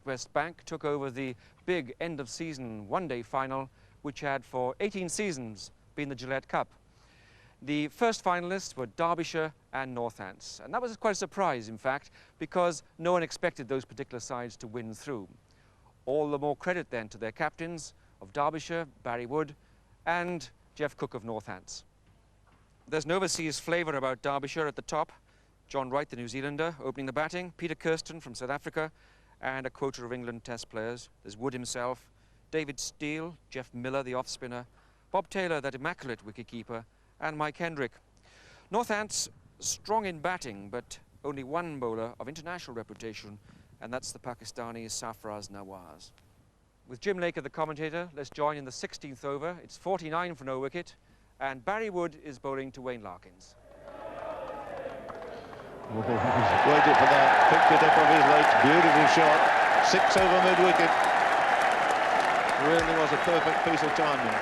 Natwest Bank took over the big end-of-season one-day final, which had for 18 seasons been the Gillette Cup. The first finalists were Derbyshire and Northants, and that was quite a surprise, in fact, because no one expected those particular sides to win through. All the more credit then to their captains of Derbyshire, Barry Wood, and Jeff Cook of Northants. There's an overseas flavour about Derbyshire at the top. John Wright, the New Zealander, opening the batting. Peter Kirsten from South Africa, and a quota of England Test players. There's Wood himself, David Steele, Jeff Miller, the off-spinner, Bob Taylor, that immaculate wicket-keeper, and Mike Hendrick. Northants strong in batting, but only one bowler of international reputation, and that's the Pakistani Sarfraz Nawaz. With Jim Laker, the commentator, let's join in the 16th over. It's 49 for no wicket, and Barry Wood is bowling to Wayne Larkins. Oh, waited for that, picked it up off his legs, beautiful shot, 6 over mid-wicket. Really was a perfect piece of timing.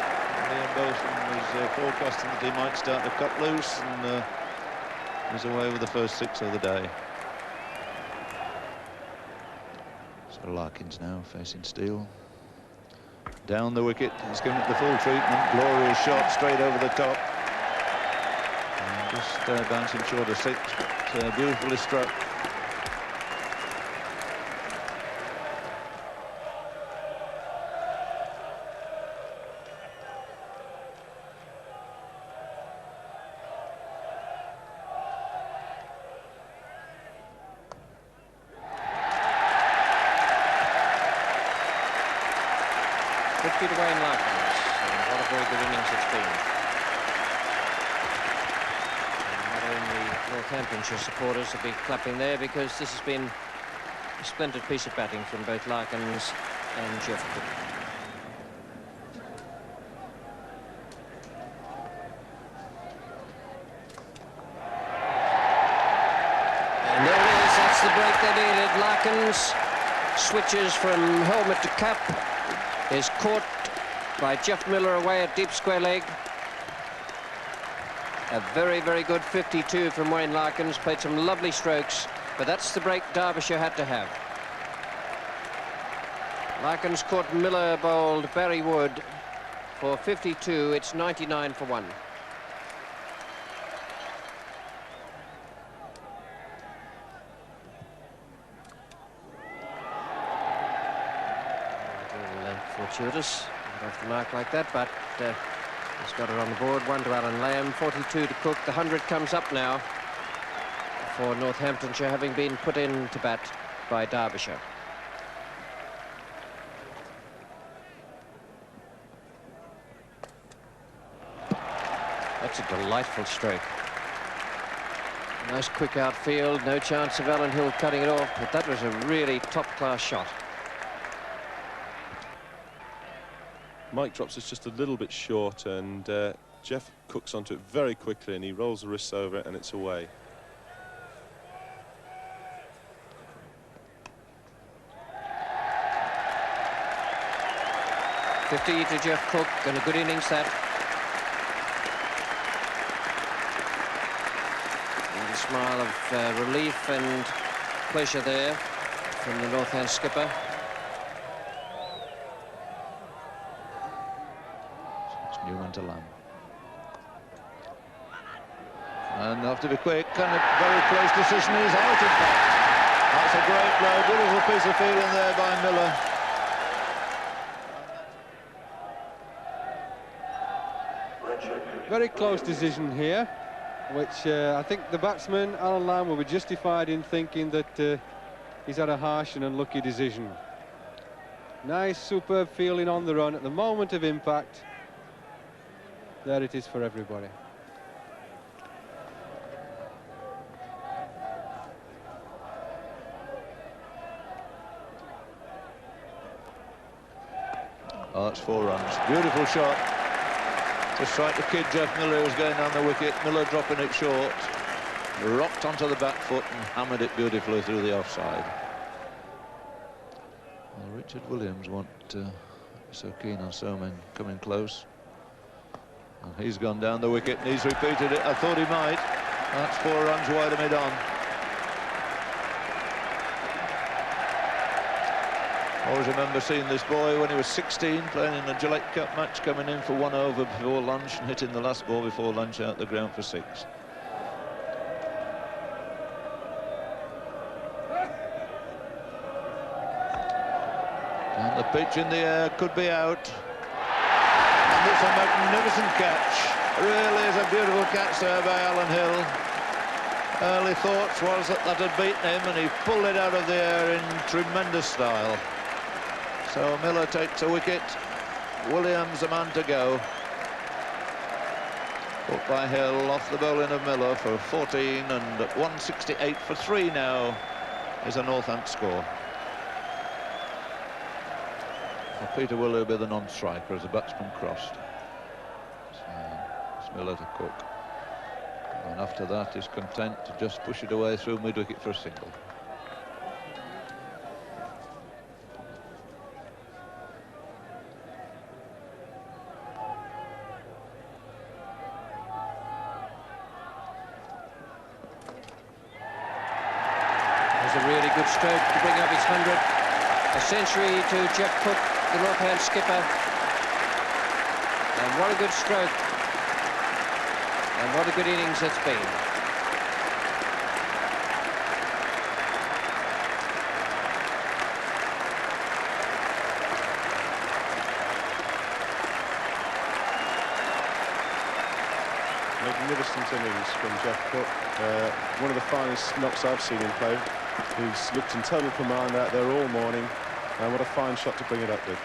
Liam Bolton was forecasting that he might start the cut loose, and was away with the first 6 of the day. So Larkins now facing Steele. Down the wicket, he's given it the full treatment, glorious shot straight over the top. And just bouncing short of 6, but beautifully struck. Good to Wayne Larkins, and what a very good innings it's been. And not only Northamptonshire supporters will be clapping there, because this has been a splendid piece of batting from both Larkins and Jeff Cook. And there it is, that's the break they needed. Larkins switches from helmet to cap, is caught by Jeff Miller away at deep square leg. A very, very good 52 from Wayne Larkins. Played some lovely strokes, but that's the break Derbyshire had to have. Larkins caught Miller, bowled Barry Wood for 52. It's 99 for 1. Fortuitous, off the mark like that, but he's got it on the board. 1 to Alan Lamb, 42 to Cook. The 100 comes up now for Northamptonshire, having been put into bat by Derbyshire. That's a delightful stroke. Nice quick outfield, no chance of Alan Hill cutting it off, but that was a really top-class shot. Mike drops us just a little bit short, and Jeff Cook's onto it very quickly, and he rolls the wrists over it, and it's away. .50 to Jeff Cook, and a good innings that. And a smile of relief and pleasure there from the Northants skipper. Newman to Lamb. And have to be quick, and a very close decision. He's out, in fact. That's a great blow, beautiful piece of fielding there by Miller. Very close decision here, which I think the batsman, Alan Lamb, will be justified in thinking that he's had a harsh and unlucky decision. Nice, superb fielding on the run at the moment of impact. There it is for everybody. Oh, that's 4 runs. Beautiful shot. Just right to kid Jeff Miller, who was going down the wicket. Miller dropping it short. Rocked onto the back foot and hammered it beautifully through the offside. Well, Richard Williams wasn't so keen on Soman coming close. And he's gone down the wicket and he's repeated it. I thought he might. That's 4 runs wide of mid-on. Always remember seeing this boy when he was 16, playing in a Gillette Cup match, coming in for 1 over before lunch and hitting the last ball before lunch out the ground for 6. And the pitch in the air could be out. And it's a magnificent catch. Really is a beautiful catch there by Alan Hill. Early thoughts was that had beaten him, and he pulled it out of the air in tremendous style. So Miller takes a wicket. Williams the man to go. Put by Hill off the bowling of Miller for 14, and at 168 for 3 now is a Northants score. Well, Peter Willie will be the non-striker as the batsman crossed. So it's Miller to Cook. And after that, he's content to just push it away through mid-wicket for a single. There's a really good stroke to bring up his 100. A century to Jeff Cook, the Northants skipper. And what a good stroke. And what a good innings it's been. Magnificent innings from Jeff Cook. One of the finest knocks I've seen him play. He's looked in total command out there all morning, and what a fine shot to bring it up with.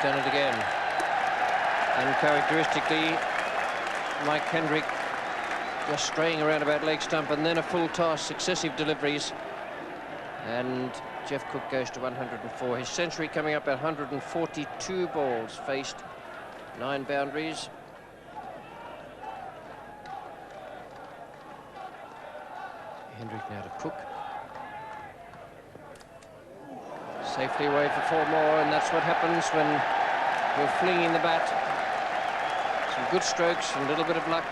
Done it again. Uncharacteristically, Mike Kendrick just straying around about leg stump, and then a full toss, successive deliveries, and Jeff Cook goes to 104. His century coming up at 142 balls faced, 9 boundaries. Hendrick now to Cook. Safely away for 4 more, and that's what happens when you're flinging the bat. Some good strokes and a little bit of luck.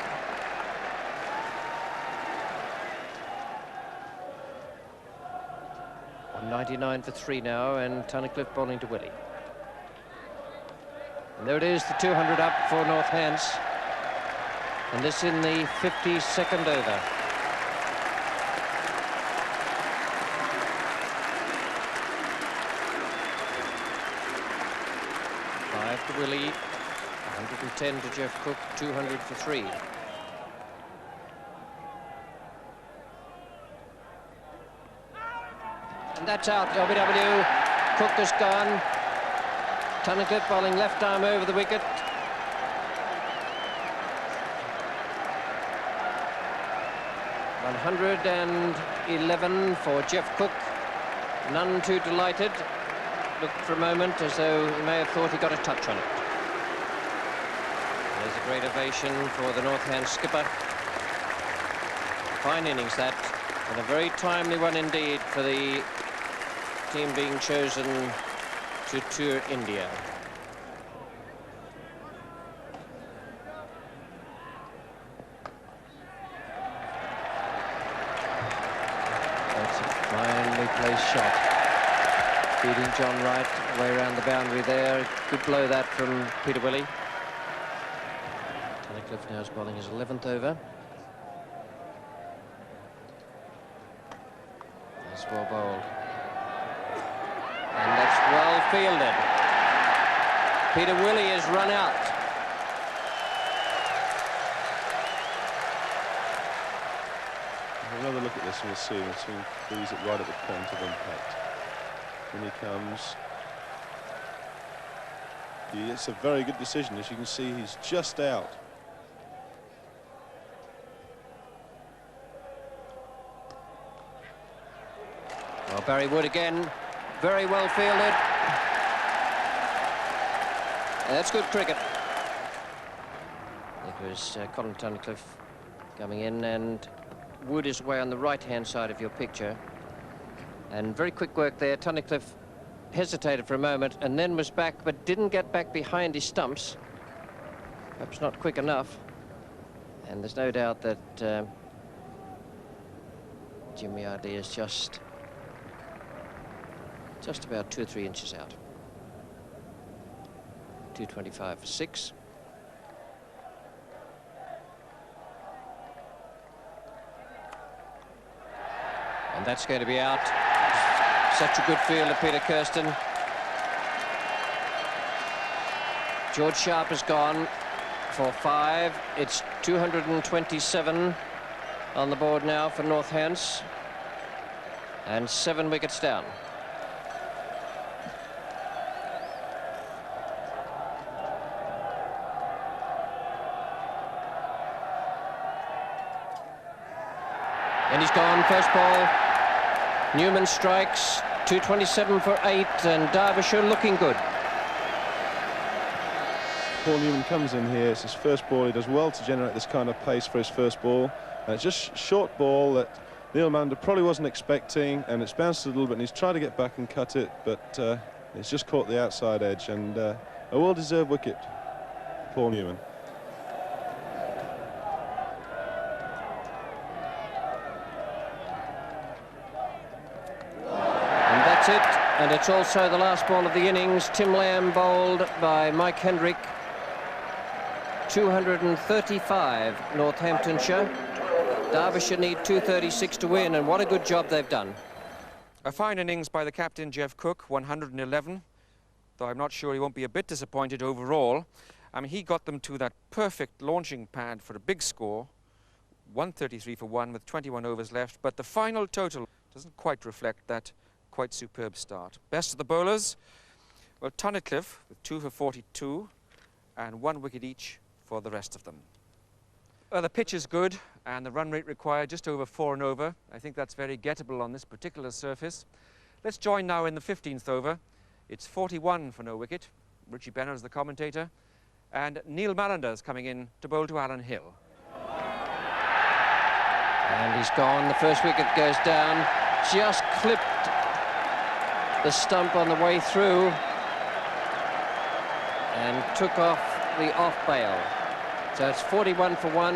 On 99 for 3 now, and Tunnicliffe bowling to Willie. And there it is, the 200 up for Northants. And this in the 52nd over. To Willie, 110 to Jeff Cook, 200 for 3. And that's out, LBW. Cook is gone. Tunnicliffe bowling left arm over the wicket. $111 for Jeff Cook. None too delighted. Looked for a moment as though he may have thought he got a touch on it. There's a great ovation for the Northants skipper. Fine innings that, and a very timely one indeed for the team being chosen to tour India. That's a finely placed shot. Feeding John Wright way around the boundary there. Good blow that from Peter Willie. Tunnicliffe now is bowling his 11th over. That's well bowled. And that's well fielded. Peter Willie has run out. Another look at this and we'll see him freeze it right at the point of impact. When he comes, it's a very good decision. As you can see, he's just out. Well, Barry Wood again, very well fielded. That's good cricket. It was Colin Tunnicliffe coming in, and Wood is away on the right-hand side of your picture. And very quick work there. Tunnicliffe hesitated for a moment and then was back, but didn't get back behind his stumps. Perhaps not quick enough. And there's no doubt that Jimmy Yardley is just about 2 or 3 inches out. 225 for 6. And that's going to be out. Such a good field of Peter Kirsten. George Sharp is gone for 5. It's 227 on the board now for Northants. And 7 wickets down. And he's gone, first ball. Newman strikes, 227 for 8, and Derbyshire looking good. Paul Newman comes in here, it's his first ball. He does well to generate this kind of pace for his first ball. It's just short ball that Neil Mander probably wasn't expecting, and it's bounced a little bit, and he's tried to get back and cut it, but it's just caught the outside edge, and a well-deserved wicket, Paul Newman. And it's also the last ball of the innings. Tim Lamb bowled by Mike Hendrick. 235 Northamptonshire. Derbyshire need 236 to win, and what a good job they've done. A fine innings by the captain, Jeff Cook, 111, though I'm not sure he won't be a bit disappointed overall. I mean, he got them to that perfect launching pad for a big score, 133 for 1 with 21 overs left, but the final total doesn't quite reflect that quite superb start. Best of the bowlers, well, Tunnicliffe with 2 for 42 and 1 wicket each for the rest of them. Well, the pitch is good and the run rate required just over 4 and over. I think that's very gettable on this particular surface. Let's join now in the 15th over. It's 41 for no wicket. Richie Benner is the commentator, and Neil Mallender is coming in to bowl to Alan Hill. And he's gone. The first wicket goes down. Just clipped the stump on the way through and took off the off bail. So it's 41 for 1.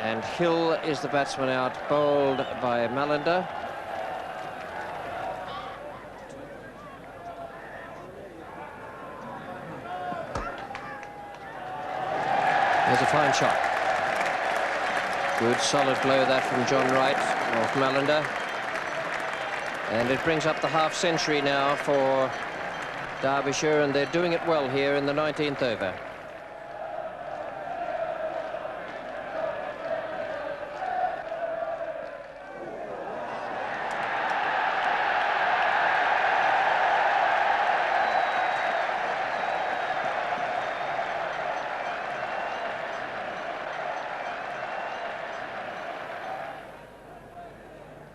And Hill is the batsman out, bowled by Mallender. There's a fine shot. Good solid blow that from John Wright off Mallender. And it brings up the half century now for Derbyshire, and they're doing it well here in the 19th over.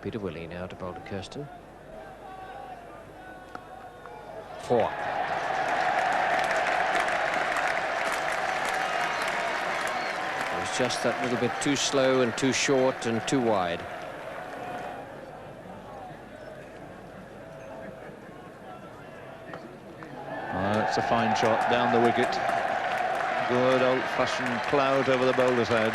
Peter Willey now to bowl to Kirsten. 4. It was just that little bit too slow and too short and too wide. It's a fine shot down the wicket. Good old-fashioned cloud over the bowler's head.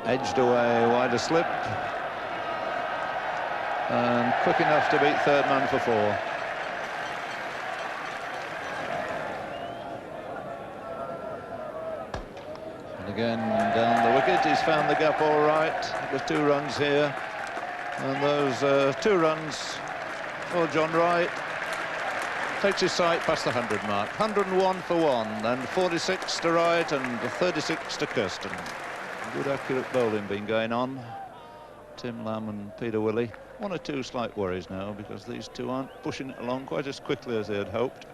Edged away, wider slip, and quick enough to beat third man for 4. And again down the wicket, he's found the gap all right. With 2 runs here, and those 2 runs for John Wright takes his sight past the 100 mark. 101 for 1, and 46 to Wright and 36 to Kirsten. Good accurate bowling been going on. Tim Lamb and Peter Willey. 1 or 2 slight worries now because these 2 aren't pushing it along quite as quickly as they had hoped.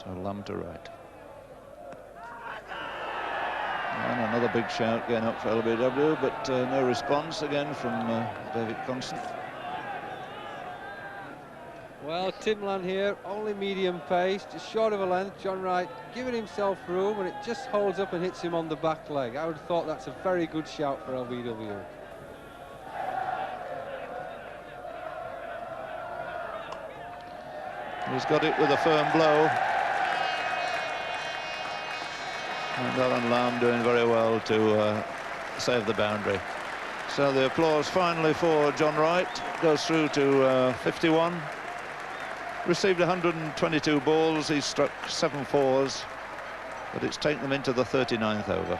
So Lamb to Wright. And another big shout going up for LBW, but no response again from David Constant. Well, Timlan here, only medium pace, just short of a length. John Wright giving himself room, and it just holds up and hits him on the back leg. I would have thought that's a very good shout for LBW. He's got it with a firm blow. And Alan Lamb doing very well to save the boundary. So the applause finally for John Wright goes through to 51. Received 122 balls, he's struck 7 fours, but it's taken them into the 39th over.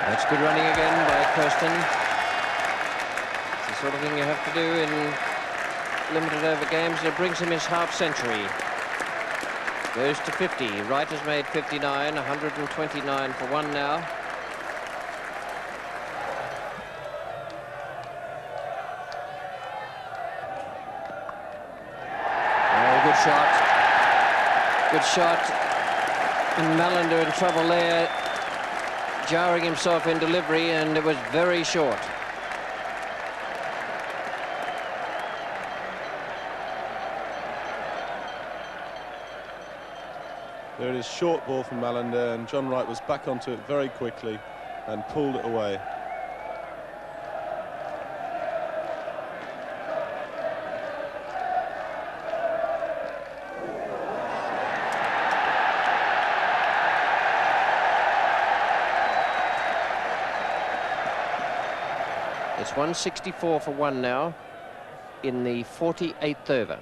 That's good running again by Kirsten. It's the sort of thing you have to do in limited over games, and it brings him his half century. Goes to 50. Wright has made 59, 129 for 1 now. Oh, good shot. Good shot. And Mallender in trouble there, jarring himself in delivery, and it was very short. There it is, short ball from Mallender, and John Wright was back onto it very quickly and pulled it away. It's 164 for 1 now in the 48th over.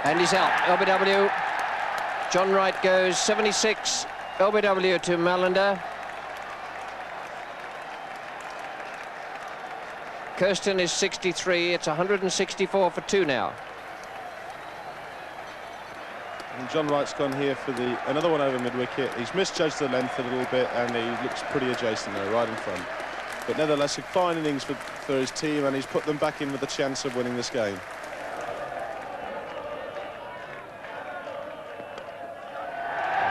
And he's out. LBW. John Wright goes 76. LBW to Mallender. Kirsten is 63. It's 164 for 2 now. And John Wright's gone here for another one over mid-wicket. He's misjudged the length a little bit, and he looks pretty adjacent there, right in front. But nevertheless, a fine innings for his team, and he's put them back in with a chance of winning this game.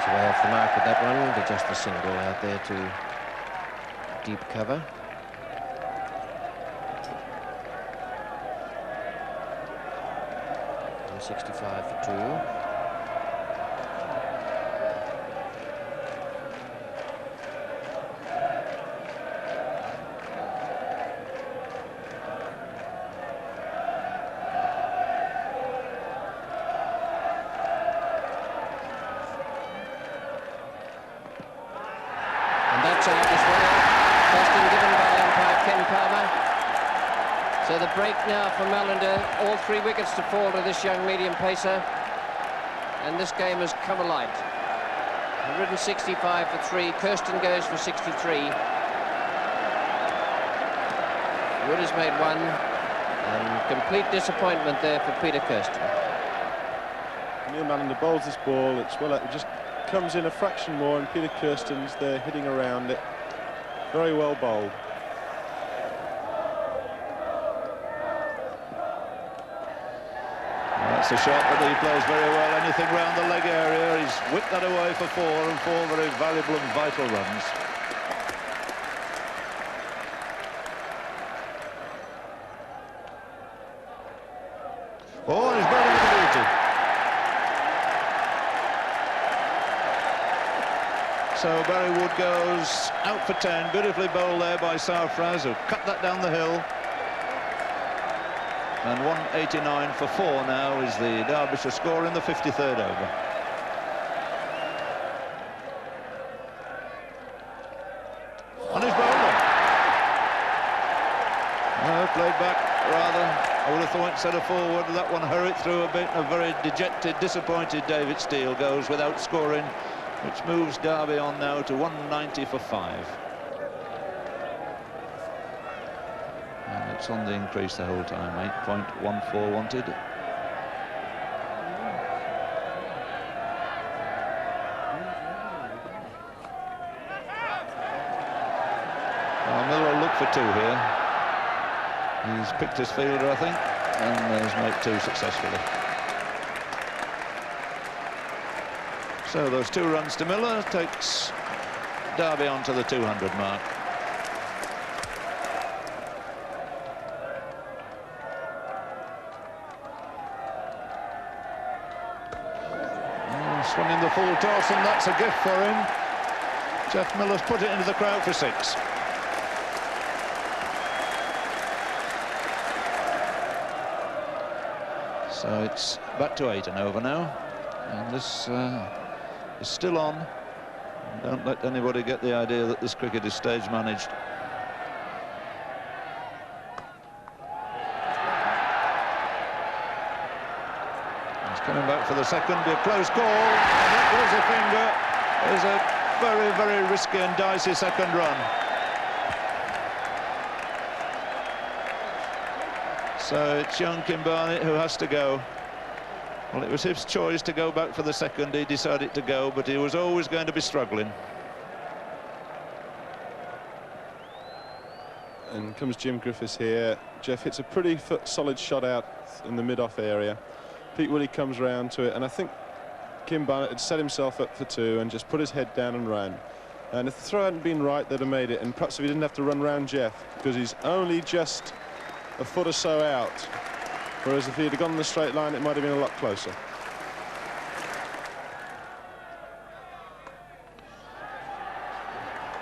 Way off the mark with that one, but just a single out there to deep cover. And 65 for 2. So the break now for Mallender, all 3 wickets to fall to this young medium pacer, and this game has come alight. 165 for 3. Kirsten goes for 63. Wood has made 1, and complete disappointment there for Peter Kirsten. Neil Mallender bowls this ball, it just comes in a fraction more, and Peter Kirsten's there hitting around it. Very well bowled. That's a shot that he plays very well. Anything round the leg area, he's whipped that away for 4, and 4 very valuable and vital runs. Oh, he's bowling with ability. So Barry Wood goes out for 10. Beautifully bowled there by Sarfraz, who cut that down the hill. And 189 for 4 now is the Derbyshire score in the 53rd over. On his bowler. Played back rather. I would have thought instead of forward, that one hurried through a bit. A very dejected, disappointed David Steele goes without scoring, which moves Derby on now to 190 for 5. It's on the increase the whole time. 8.14 wanted. Well, Miller will look for 2 here. He's picked his fielder, I think. and there's mate 2 successfully. So those 2 runs to Miller takes Derby on to the 200 mark. Swung in the full toss, and that's a gift for him. Jeff Miller's put it into the crowd for 6. So it's back to 8 and over now, and this is still on. Don't let anybody get the idea that this cricket is stage managed. He's coming back for the second, be a close call. That was a finger. It was a very, very risky and dicey second run. So it's young Kim Barnett who has to go. Well, it was his choice to go back for the second. He decided to go, but he was always going to be struggling. And comes Jim Griffiths here. Jeff hits a pretty solid shot out in the mid-off area. Pete Woody comes round to it, and I think Kim Barnett had set himself up for 2 and just put his head down and ran. And if the throw hadn't been right, they'd have made it. And perhaps if he didn't have to run round Jeff, because he's only just a foot or so out. Whereas if he'd have gone in the straight line, it might have been a lot closer.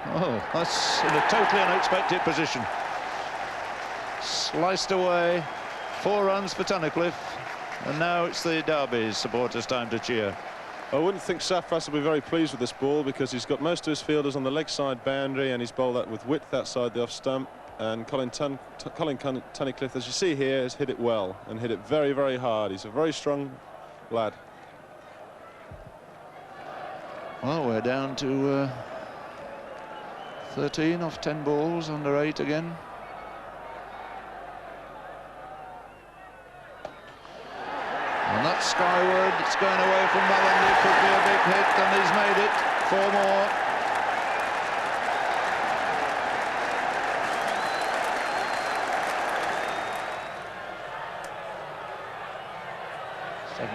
Oh, that's in a totally unexpected position. Sliced away, 4 runs for Tunnicliffe, and now it's the Derby supporters' time to cheer. I wouldn't think Safras will be very pleased with this ball, because he's got most of his fielders on the leg side boundary, and he's bowled that with width outside the off stump. And Colin Tunnicliffe, as you see here, has hit it well and hit it very, very hard. He's a very strong lad. Well, we're down to 13 off 10 balls, under 8 again. And that's skyward. It's going away from Malland. It could be a big hit, and he's made it. 4 more.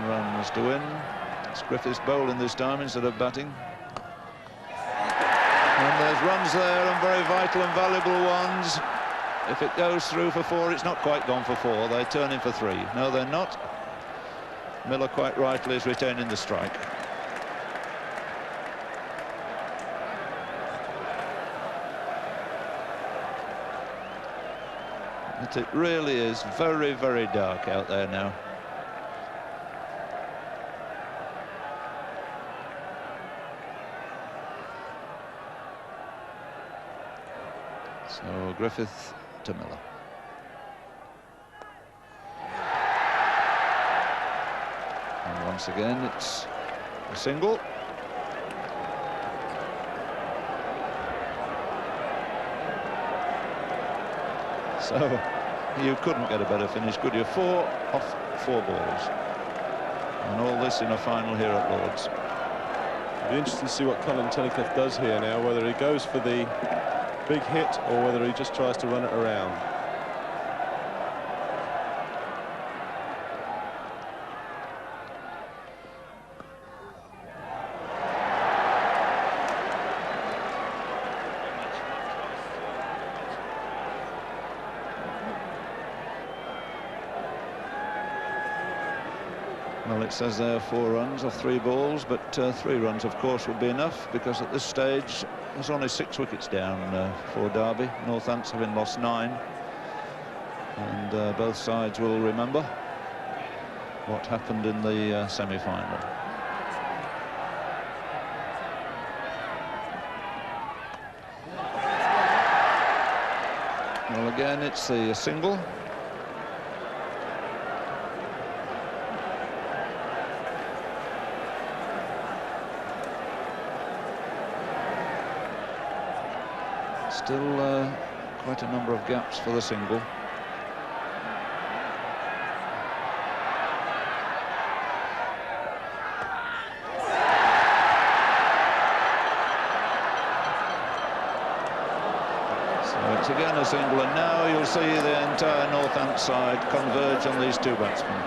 Runs to win. It's Griffiths bowling this time instead of batting. And there's runs there, and very vital and valuable ones. If it goes through for 4, it's not quite gone for 4. They turn in for 3. No, they're not. Miller quite rightly is retaining the strike. But it really is very, very dark out there now. So Griffith to Miller. And once again it's a single. So you couldn't get a better finish, could you? 4 off 4 balls. And all this in a final here at Lord's. It'll be interesting to see what Colin Tunnicliffe does here now, whether he goes for the big hit or whether he just tries to run it around. Well, it says there 4 runs off 3 balls, but 3 runs, of course, would be enough, because at this stage there's only 6 wickets down for Derby. Northants having lost 9, and both sides will remember what happened in the semi-final. Well, again, it's the single. Still quite a number of gaps for the single. So it's again a single, and now you'll see the entire Northants side converge on these two batsmen.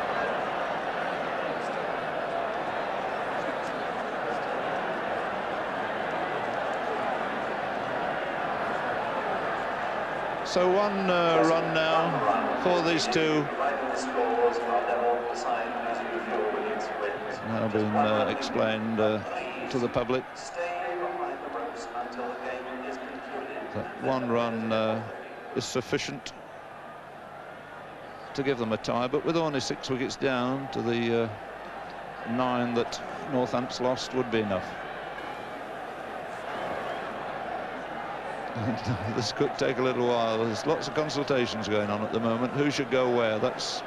So one run now for these two. Now been explained to the public that one run is sufficient to give them a tie, but with only 6 wickets down to the 9 that Northants lost would be enough. And this could take a little while. There's lots of consultations going on at the moment. Who should go where? That's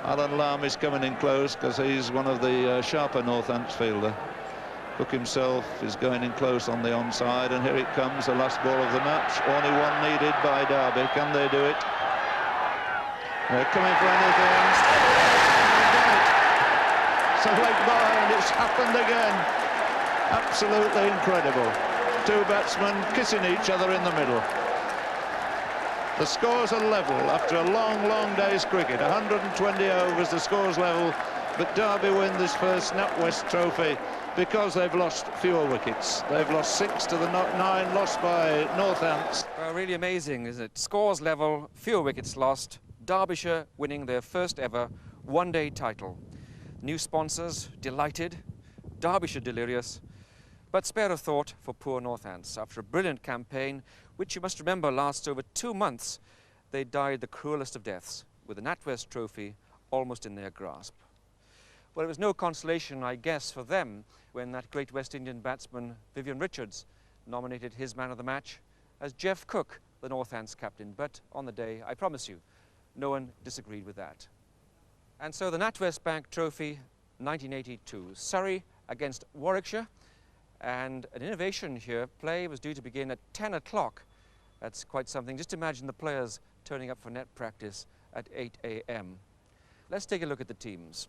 Alan Lamb is coming in close because he's one of the sharper Northants fielder. Cook himself is going in close on the onside, and here it comes, the last ball of the match. Only one needed by Derby. Can they do it? They're coming for anything. So late behind, it's happened again. Absolutely incredible. Two batsmen kissing each other in the middle. The scores are level after a long, long day's cricket. 120 overs, the score's level, but Derby win this first NatWest trophy because they've lost fewer wickets. They've lost 6 to the 9 lost by Northants. Really amazing, isn't it? Scores level, fewer wickets lost. Derbyshire winning their first ever one-day title. New sponsors delighted, Derbyshire delirious, but spare a thought for poor Northants. After a brilliant campaign, which you must remember lasts over 2 months, they died the cruelest of deaths, with the NatWest trophy almost in their grasp. Well, it was no consolation, I guess, for them when that great West Indian batsman Vivian Richards nominated his man of the match as Jeff Cook, the Northants captain. But on the day, I promise you, no one disagreed with that. And so the NatWest Bank Trophy 1982, Surrey against Warwickshire. And an innovation here, play was due to begin at 10 o'clock. That's quite something. Just imagine the players turning up for net practice at 8 a.m. Let's take a look at the teams.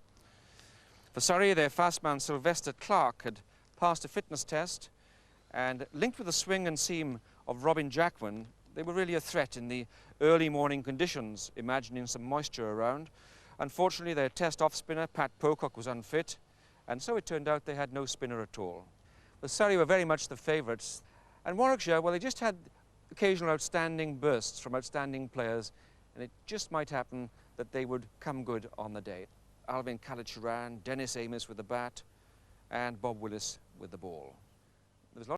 For Surrey, their fast man Sylvester Clark had passed a fitness test, and linked with the swing and seam of Robin Jackman, they were really a threat in the early morning conditions, imagining some moisture around. Unfortunately, their test off-spinner, Pat Pocock, was unfit, and so it turned out they had no spinner at all. The Surrey were very much the favourites, and Warwickshire, well, they just had occasional outstanding bursts from outstanding players, and it just might happen that they would come good on the day. Alvin Khalid-Sharan, Dennis Amos with the bat, and Bob Willis with the ball.